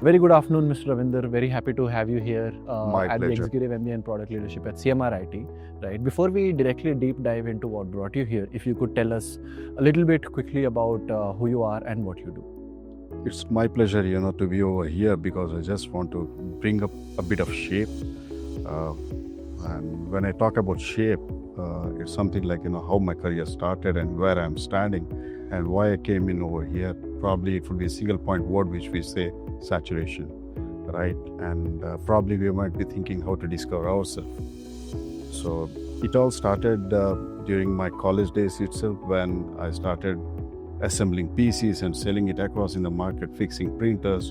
Very good afternoon, Mr. Ravindra. Very happy to have you here My at the pleasure. Executive MBA and Product Leadership at CMRIT. Right. Before we directly deep dive into what brought you here, if you could tell us a little bit quickly about who you are and what you do. It's my pleasure, to be over here because I just want to bring up a bit of shape. And when I talk about shape, it's something like, how my career started and where I'm standing and why I came in over here. Probably it would be a single point word which we say saturation, right? And probably we might be thinking how to discover ourselves. So it all started during my college days itself when I started assembling PCs and selling it across in the market, fixing printers,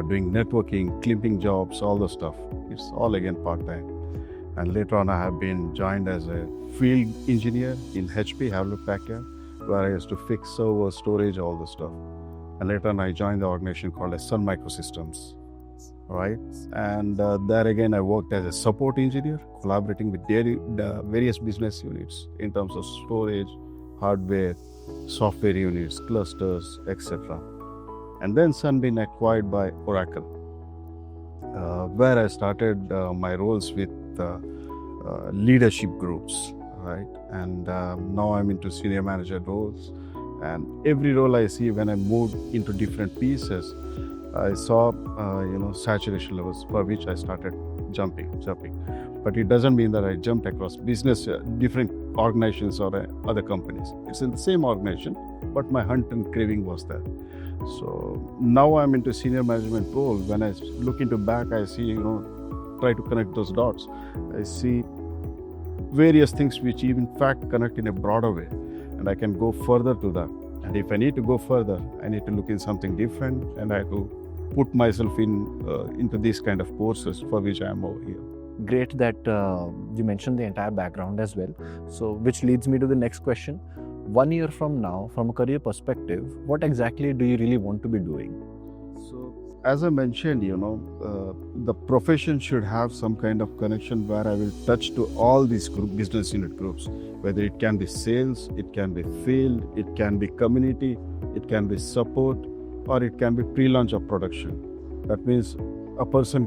doing networking, clipping jobs, all the stuff. It's all again part-time. And later on, I have been joined as a field engineer in HP, Hewlett Packard, where I used to fix server, storage, all the stuff. And later on, I joined the organization called as Sun Microsystems, right? And there again, I worked as a support engineer, collaborating with the various business units in terms of storage, hardware, software units, clusters, etc. And then Sun been acquired by Oracle, where I started my roles with leadership groups, right? And now I'm into senior manager roles. And every role I see when I moved into different pieces, I saw, saturation levels for which I started jumping. But it doesn't mean that I jumped across business, different organizations or other companies. It's in the same organization, but my hunt and craving was there. So now I'm into senior management role. When I look into back, I see, try to connect those dots. I see various things which in fact connect in a broader way, and I can go further to that. And if I need to go further, I need to look in something different, and I have to put myself into these kind of courses for which I am over here. Great that you mentioned the entire background as well. So, which leads me to the next question. 1 year from now, from a career perspective, what exactly do you really want to be doing? So, as I mentioned, the profession should have some kind of connection where I will touch to all these business unit groups, whether it can be sales, it can be field, it can be community, it can be support, or it can be pre-launch of production. That means a person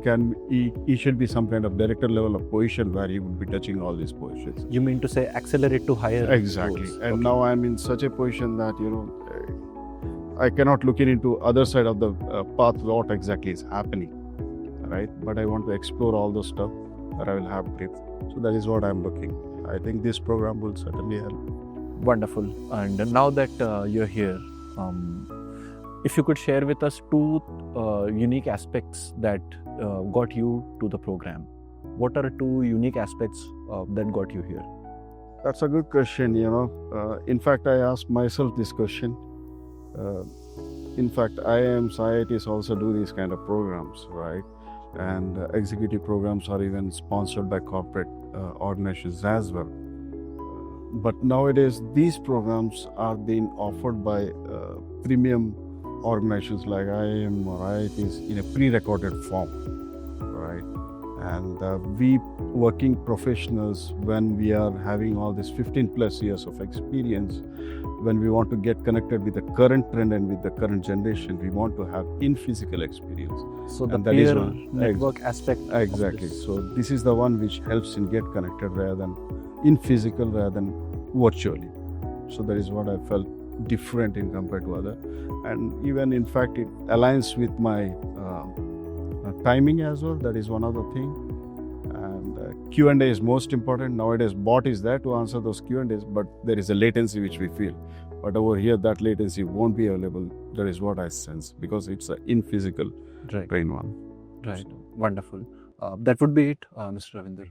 he should be some kind of director level of position where he would be touching all these positions. You mean to say accelerate to higher Exactly. roles. And Okay. now I'm in such a position that, I cannot look into other side of the path what exactly is happening, right? But I want to explore all those stuff where I will have grip. So that is what I'm looking. I think this program will certainly help. Wonderful. And now that you're here, if you could share with us two unique aspects that got you to the program. What are two unique aspects that got you here? That's a good question, In fact, I asked myself this question. In fact, IIMs, IITs also do these kind of programs, right? And executive programs are even sponsored by corporate organizations as well. But nowadays, these programs are being offered by premium organizations like IIM or IITs in a pre-recorded form, right? And we working professionals, when we are having all this 15 plus years of experience, when we want to get connected with the current trend and with the current generation, we want to have in-physical experience. So the And that is peer one- network aspect. of Exactly. this. So this is the one which helps in get connected rather than in physical rather than virtually. So that is what I felt different in compared to other. And even in fact, it aligns with my timing as well. That is one other thing. And Q&A is most important. Nowadays, bot is there to answer those Q&As, but there is a latency which we feel. But over here, that latency won't be available. That is what I sense because it's an in-physical Right. train one. Right. Wonderful. That would be it, Mr. Ravindra.